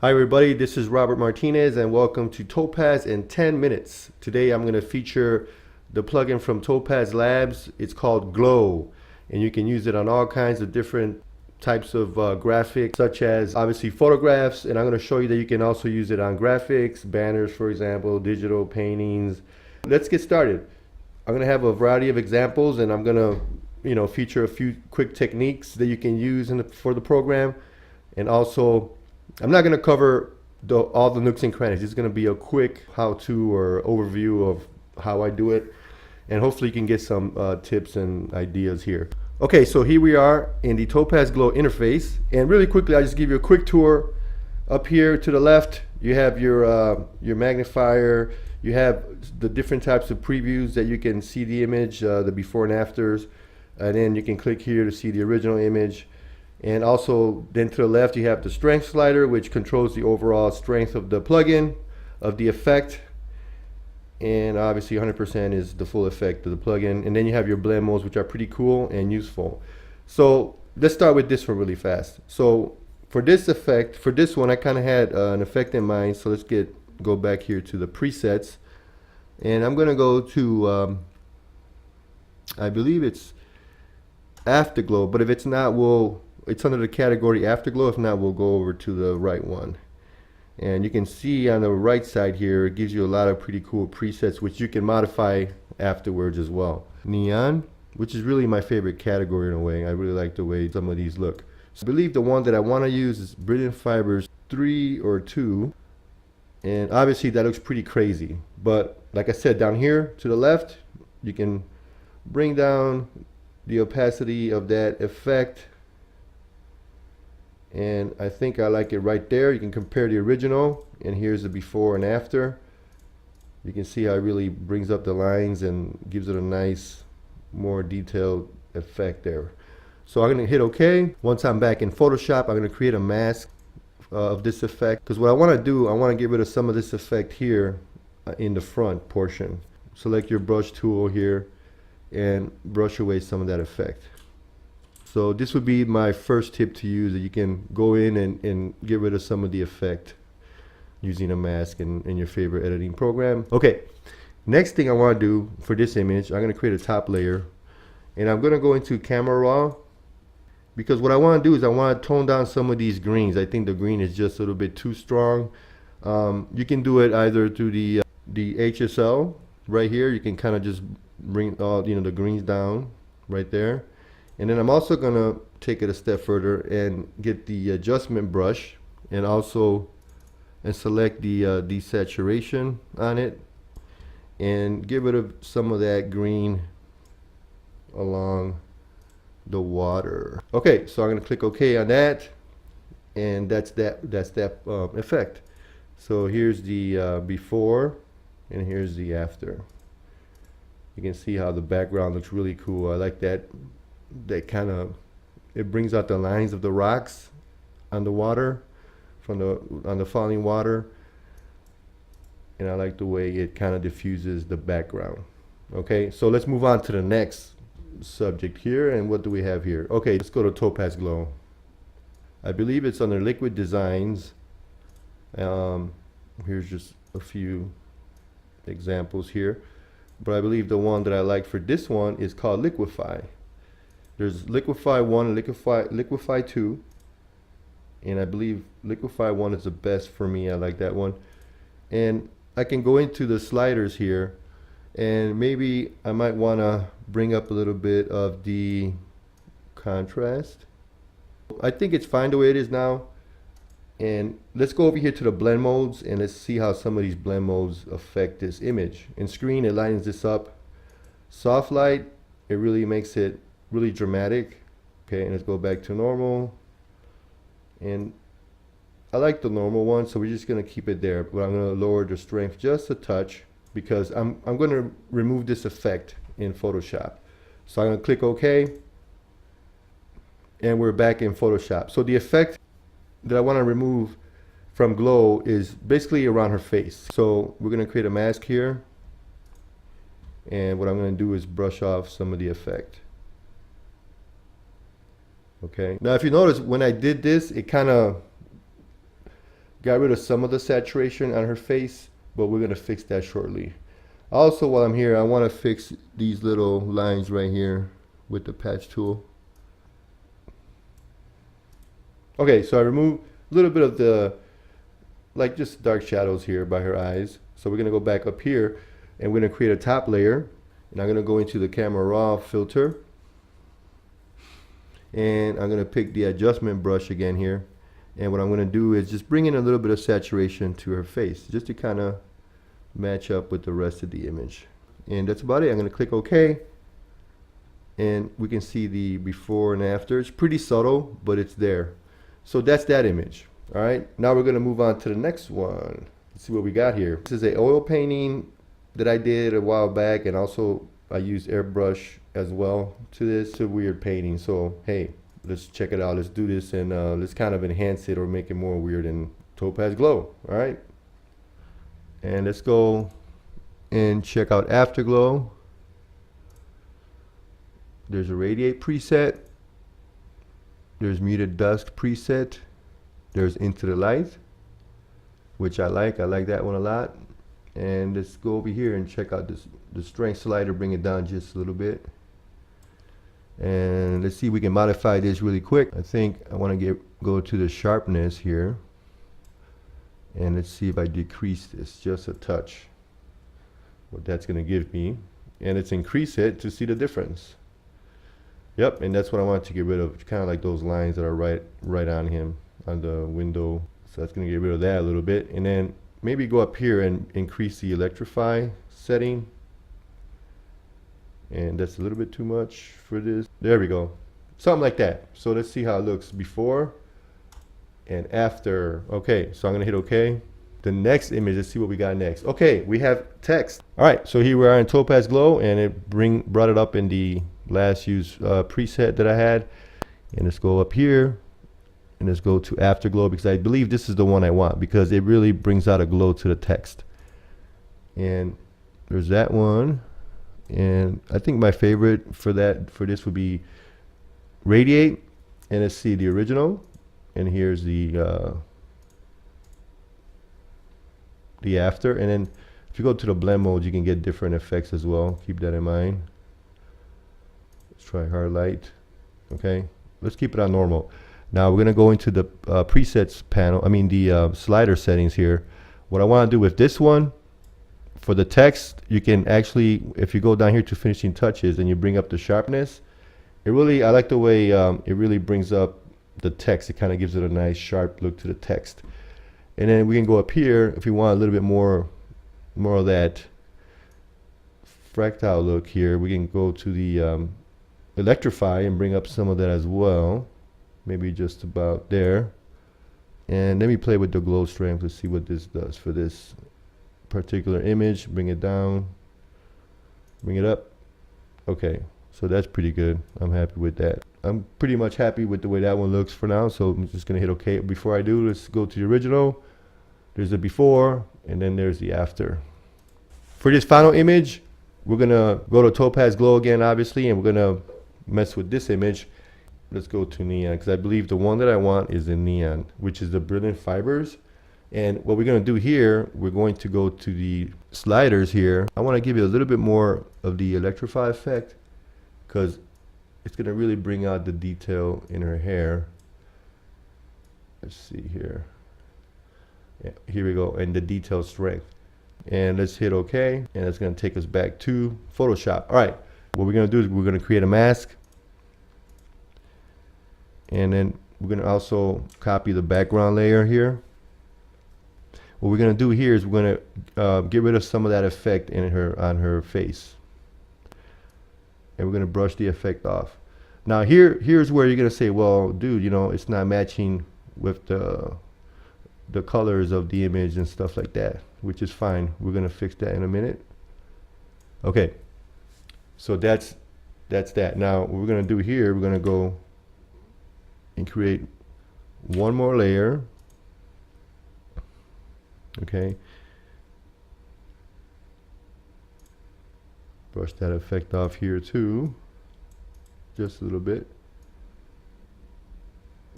Hi everybody, this is Robert Martinez and welcome to Topaz in 10 minutes. Today I'm going to feature the plugin from Topaz Labs. It's called Glow, and you can use it on all kinds of different types of graphics, such as obviously photographs, and I'm going to show you that you can also use it on graphics, banners for example, digital paintings. Let's get started. I'm going to have a variety of examples, and I'm going to feature a few quick techniques that you can use for the program. And also, I'm not going to cover all the nooks and crannies. It's going to be a quick how-to or overview of how I do it, and hopefully you can get some tips and ideas here. Okay, so here we are in the Topaz Glow interface, and really quickly I'll just give you a quick tour. Up here to the left you have your magnifier. You have the different types of previews that you can see the image, the before and afters, and then you can click here to see the original image. And also then to the left you have the strength slider, which controls the overall strength of the plugin, of the effect, and obviously 100% is the full effect of the plugin. And then you have your blend modes, which are pretty cool and useful. So let's start with this one really fast. So for this effect, for this one I kind of had an effect in mind, so let's go back here to the presets, and I'm gonna go to I believe it's Afterglow, but if it's not, it's under the category Afterglow. If not, we'll go over to the right one. And you can see on the right side here, it gives you a lot of pretty cool presets, which you can modify afterwards as well. Neon, which is really my favorite category in a way. I really like the way some of these look. So I believe the one that I want to use is Brilliant Fibers 3 or 2. And obviously that looks pretty crazy. But like I said, down here to the left, you can bring down the opacity of that effect. And I think I like it right there. You can compare the original, and here's the before and after. You can see how it really brings up the lines and gives it a nice, more detailed effect there. So I'm going to hit OK. Once I'm back in Photoshop, I'm going to create a mask of this effect, because what I want to do, I want to get rid of some of this effect here in the front portion. Select your brush tool here and brush away some of that effect. So this would be my first tip to use, that you can go in and get rid of some of the effect using a mask in your favorite editing program. Okay, next thing I want to do for this image, I'm going to create a top layer, and I'm going to go into Camera Raw, because what I want to do is I want to tone down some of these greens. I think the green is just a little bit too strong. You can do it either through the HSL right here. You can kind of just bring all the greens down right there. And then I'm also going to take it a step further and get the adjustment brush and select the desaturation on it and get rid of some of that green along the water. Okay, so I'm going to click OK on that, and that's that effect. So here's the before and here's the after. You can see how the background looks really cool. I like that. That kind of, it brings out the lines of the rocks on the water, on the falling water, and I like the way it kind of diffuses the background. Okay, so let's move on to the next subject here. And what do we have here? Okay, let's go to Topaz Glow. I believe it's under Liquid Designs. Here's just a few examples here, but I believe the one that I like for this one is called Liquify. There's Liquify 1 and Liquify 2, and I believe Liquify 1 is the best for me. I like that one. And I can go into the sliders here, and maybe I might want to bring up a little bit of the contrast. I think it's fine the way it is now. And let's go over here to the blend modes, and let's see how some of these blend modes affect this image. In screen, it lightens this up. Soft light, it really makes it really dramatic. Okay, and let's go back to normal, and I like the normal one, so we're just going to keep it there, but I'm going to lower the strength just a touch because I'm going to remove this effect in Photoshop. So I'm going to click OK, and we're back in Photoshop. So the effect that I want to remove from Glow is basically around her face. So we're going to create a mask here, and what I'm going to do is brush off some of the effect. Okay, now if you notice, when I did this, it kind of got rid of some of the saturation on her face, but we're gonna fix that shortly. Also, while I'm here, I wanna fix these little lines right here with the patch tool. Okay, so I removed a little bit of the, like just dark shadows here by her eyes. So we're gonna go back up here and we're gonna create a top layer. And I'm gonna go into the camera raw filter. And I'm gonna pick the adjustment brush again here. And what I'm gonna do is just bring in a little bit of saturation to her face, just to kind of match up with the rest of the image. And that's about it. I'm gonna click OK. And we can see the before and after. It's pretty subtle, but it's there. So that's that image. All right, now we're gonna move on to the next one. Let's see what we got here. This is a oil painting that I did a while back, and also I used airbrush as well to this. It's a weird painting, so hey, let's check it out. Let's do this and let's kind of enhance it or make it more weird in Topaz Glow. All right, and let's go and check out Afterglow. There's a radiate preset. There's muted dusk preset. There's into the light, which I like. I like that one a lot. And let's go over here and check out this, the strength slider, bring it down just a little bit. And let's see if we can modify this really quick. I think I want to go to the sharpness here. And let's see if I decrease this just a touch. What that's going to give me. And let's increase it to see the difference. Yep, and that's what I want to get rid of. Kind of like those lines that are right on him, on the window. So that's going to get rid of that a little bit. And then maybe go up here and increase the electrify setting. And that's a little bit too much for this. There we go. Something like that. So let's see how it looks before and after. Okay, so I'm going to hit OK. The next image, let's see what we got next. Okay, we have text. All right, so here we are in Topaz Glow, and it brought it up in the last use preset that I had. And let's go up here and let's go to Afterglow, because I believe this is the one I want, because it really brings out a glow to the text. And there's that one. And I think my favorite for this would be Radiate. And let's see the original. And here's the after. And then if you go to the blend mode, you can get different effects as well. Keep that in mind. Let's try hard light. Okay, let's keep it on normal. Now we're gonna go into the presets panel. I mean the slider settings here. What I want to do with this one, for the text, you can actually, if you go down here to finishing touches and you bring up the sharpness, I like the way it really brings up the text. It kind of gives it a nice sharp look to the text. And then we can go up here if you want a little bit more of that fractal look here. We can go to the electrify and bring up some of that as well. Maybe just about there. And let me play with the glow strength to see what this does for this particular image. Bring it down, bring it up. Okay, so that's pretty good. I'm happy with that. I'm pretty much happy with the way that one looks for now, so I'm just gonna hit OK. Before I do, let's go to the original. There's the before, and then there's the after. For this final image, we're gonna go to Topaz Glow again, obviously, and we're gonna mess with this image. Let's go to neon, because I believe the one that I want is in neon, which is the brilliant fibers. And what we're going to do here, we're going to go to the sliders here. I want to give you a little bit more of the electrify effect, because it's going to really bring out the detail in her hair. Let's see here. Yeah, here we go, and the detail strength. And let's hit OK, and it's going to take us back to Photoshop. All right, what we're going to do is we're going to create a mask. And then we're going to also copy the background layer here. What we're going to do here is we're going to get rid of some of that effect in on her face. And we're going to brush the effect off. Now here's where you're going to say, well, dude, you know, it's not matching with the colors of the image and stuff like that, which is fine. We're going to fix that in a minute. Okay. So that's that. Now what we're going to do here, we're going to go and create one more layer. Okay, brush that effect off here too, just a little bit.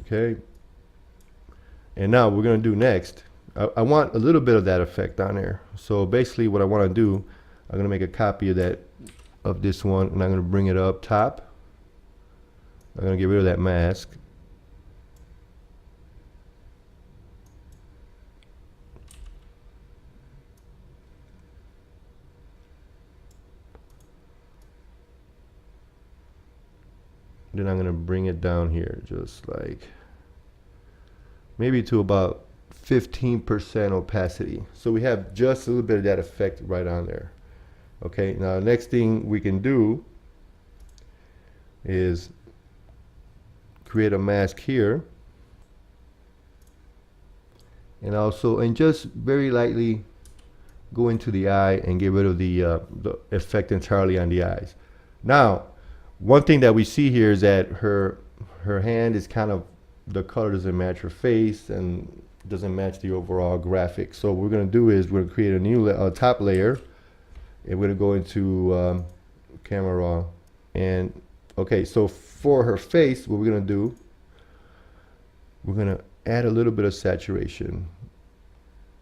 Okay, and now what we're going to do next I want a little bit of that effect on there. So basically what I want to do, I'm going to make a copy of that, of this one, and I'm going to bring it up top. I'm going to get rid of that mask. Then I'm going to bring it down here, just like maybe to about 15% opacity. So we have just a little bit of that effect right on there. Okay, now next thing we can do is create a mask here. And also, and just very lightly go into the eye and get rid of the effect entirely on the eyes. Now, one thing that we see here is that her hand is kind of, the color doesn't match her face and doesn't match the overall graphic. So what we're going to do is we're going to create a new top layer, and we're going to go into camera raw. And okay, so for her face, what we're going to do, we're going to add a little bit of saturation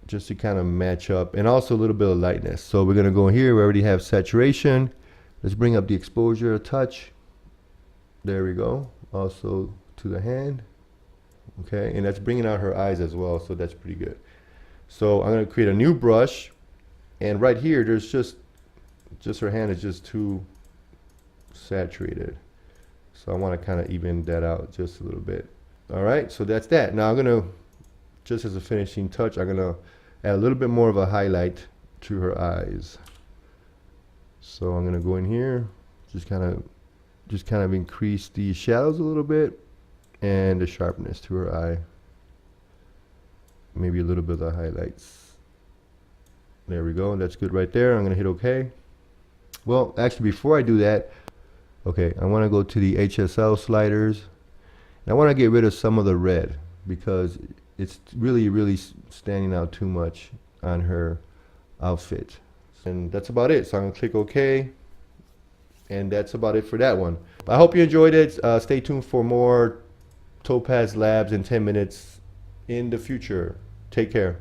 just to kind of match up, and also a little bit of lightness. So we're going to go here, we already have saturation. Let's bring up the exposure a touch. There we go. Also to the hand. Okay, and that's bringing out her eyes as well, so that's pretty good. So I'm going to create a new brush, and right here there's just her hand is just too saturated. So I want to kind of even that out just a little bit. All right, so that's that. Now I'm going to, just as a finishing touch, I'm going to add a little bit more of a highlight to her eyes. So I'm going to go in here, just kind of increase the shadows a little bit and the sharpness to her eye. Maybe a little bit of the highlights. There we go, that's good right there. I'm going to hit OK. Well, actually before I do that, okay, I want to go to the HSL sliders. And I want to get rid of some of the red because it's really standing out too much on her outfit. And that's about it. So I'm going to click OK. And that's about it for that one. I hope you enjoyed it. Stay tuned for more Topaz Labs in 10 minutes in the future. Take care.